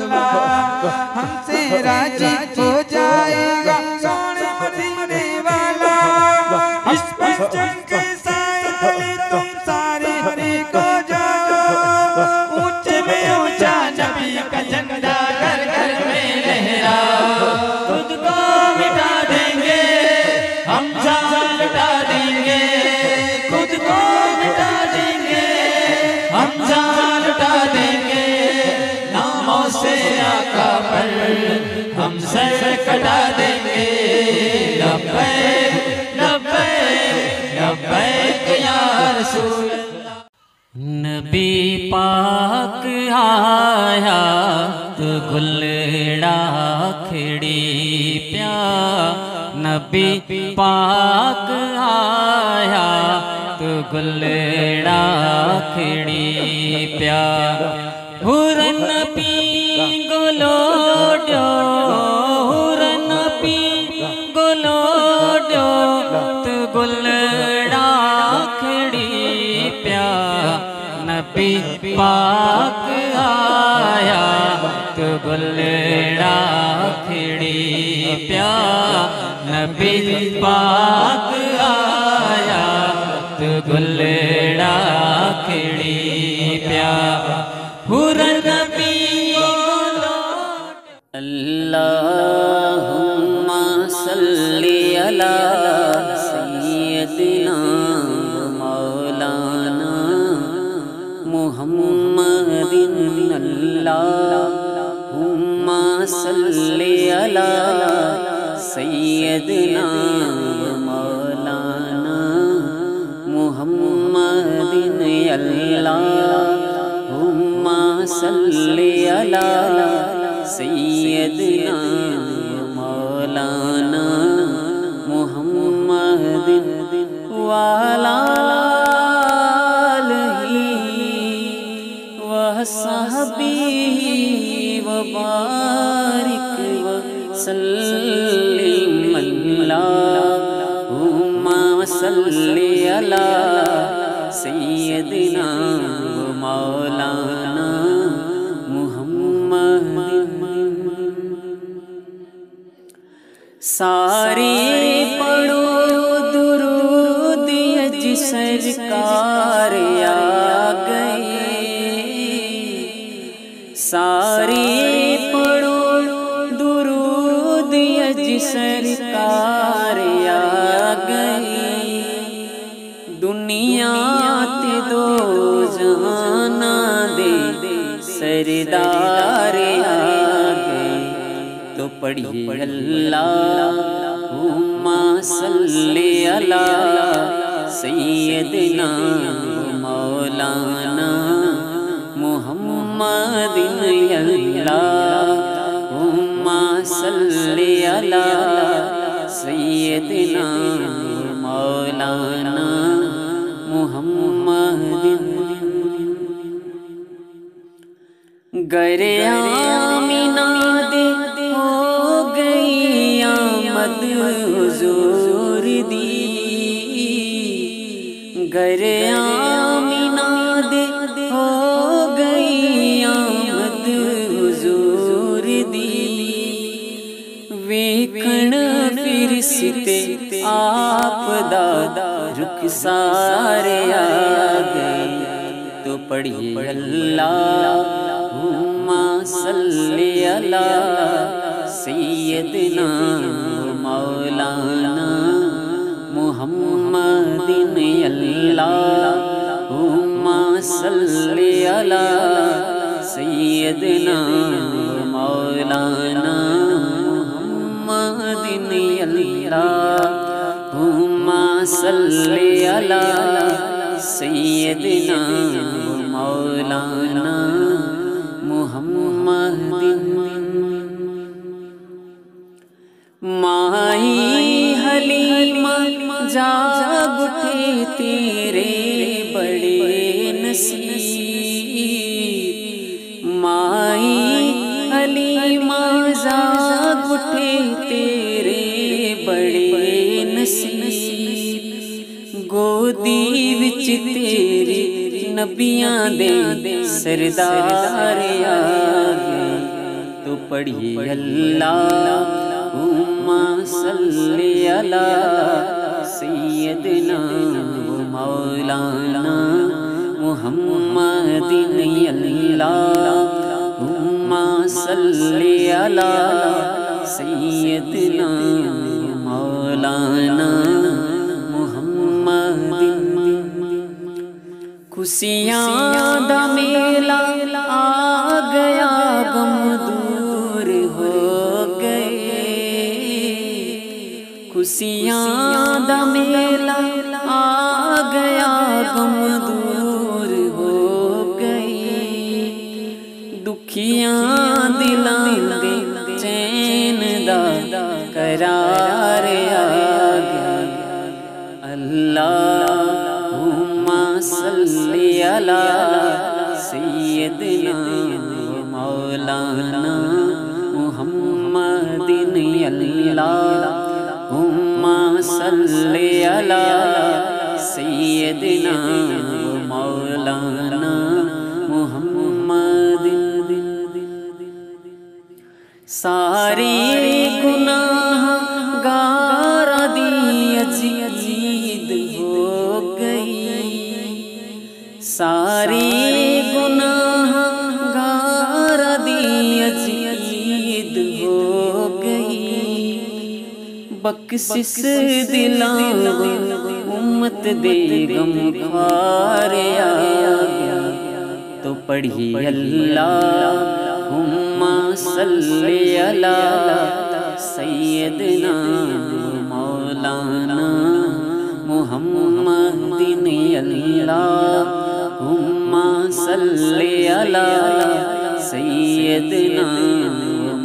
والا ہم سے راضی ہو جائے گا سونے مدینے والا اس پرچم کے سائے تلے تم سارے ہری کو جاؤ اونچے میں اونچا نبی کا جھنڈا گھر گھر میں لہراؤ خود کو مٹا دیں گے ہم جان لٹا دیں گے خود کو مٹا دیں گے ہم جان لٹا دیں گے ناموں سے آقا پر ہم سر کٹا دیں گے لبیک لبیک لبیک یا رسول اللہ نبی پاک آیا تو گلڑا کھڑی پیا نبی پاک آیا تو گلڑا کھڑی پیا ہورن پی گلوڈو ہورن پی گلوڈو تو گلڑا کھڑی پیا نبی پاک آیا تو گلڑا کھڑی پیا نبی پاک آیا تو گلڑا کھڑی پیا ہورن پی اللہم صلی علی سیدنا مولانا محمد اللہم صلی علی سیدنا مولانا محمد اللہم صلی علی سیدنا مولانا محمد وعلی آلہ وصحبہ وبارک وسلم اللہم صلی علی سیدنا مولانا ساری پڑھو درود اج سرکار آ گئے ساری پڑھو درود اج سرکار آ گئے دنیا تے دو جہاناں دے سردار آ گئے تو پڑھیے اللہم صلی علی سیدنا مولانا محمد اللہم صلی علی سیدنا مولانا محمد گر آمینہ دے ہو گئی آمد حضور دی گر آمینہ دے ہو گئی آمد حضور دی ویکھن فرشتے آپ دا رخ سارے آ گئے تو پڑھیے اللہم صلی علی سیدنا مولانا محمد اللہم صلی علی سیدنا مولانا محمد اللہم صلی علی سیدنا مولانا محمد مائی حلیمہ جاگ اٹھے تیرے بڑے نصیب مائی حلیمہ جاگ اٹھے تیرے بڑے نصیب گودی وچ تیری نبیاں دے سردار آ گئے تو پڑھیے اللہم صلی علی سیدنا و مولانا محمد اللہم صلی علی سیدنا و مولانا محمد۔ خوشیاں دا میلہ آ گیا، غم دور ہو گئے، خوشیاں دا میلہ آ گیا، غم دور ہو گئی، دکھیاں دلاں دے چین دا قرار آ گیا۔ اللہم صلی علی سیدنا و مولانا محمد اللہم صلی علی سیدنا و مولانا محمد۔ ساری گناہ گار دی عید ہو گئی، ساری گناہ گار دی عید ہو گئی، بخشش دلاں امت دے غم خوار آ گیا، تو پڑھیے اللہم صلی علی سیدنا مولانا محمد اللہم صلی علی سیدنا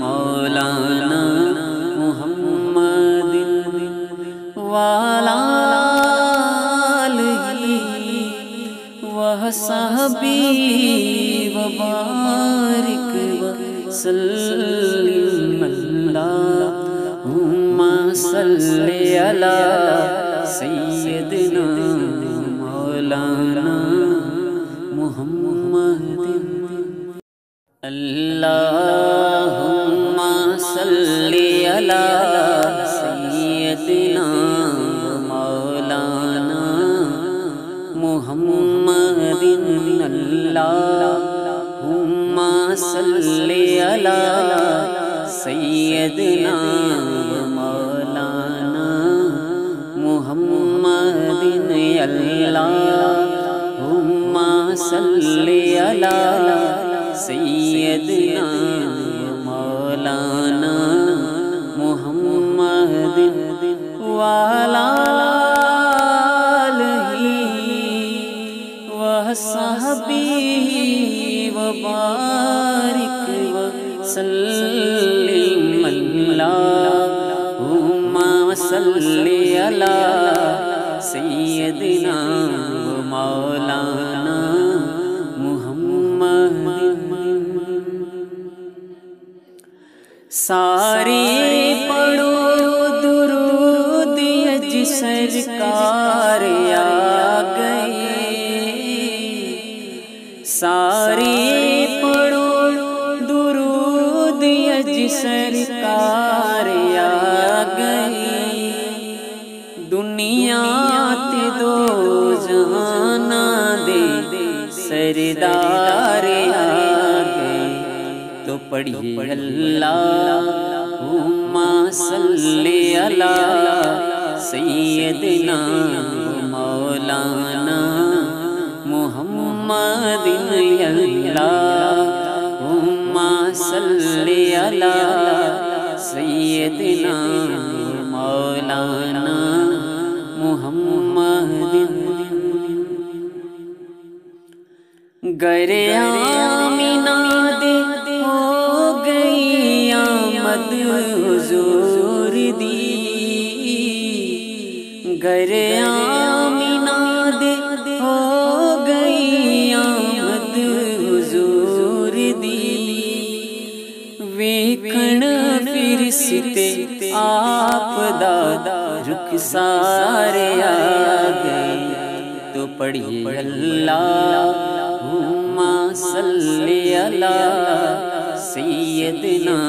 مولانا محمد وعلی آلہ وصحبہ وبارک وسلم۔ اللہم صلی علی سیدنا مولانا محمد۔ اللہم صلی علی سیدنا مولانا محمد۔ اللہم صلی علی سیدنا مولانا محمد۔ اللہم صلی علی سیدنا مولانا محمد وعلی آلہ وصحبہ وبارک وسلم۔ اللہم صلی علی سیدنا مولانا محمد۔ سارے پڑھو درود اج سرکار آ گئے، سارے پڑھو درود اج سرکار آ گئی، دنیا تے دو جہاناں دے سردار آ گئے، تو پڑھیے اللہم صلی علی سیدنا مولانا محمد۔ اللہم صلی علی سیدنا مولانا محمد۔ گر آمینہ دے ہو گئی آمد حضور دی، گر آمینہ دے ہو گئی آمد حضور دی، ویکھن فرشتے آپ دا رخسار آ گئے، تو پڑھیے اللہم صلی علی سیدنا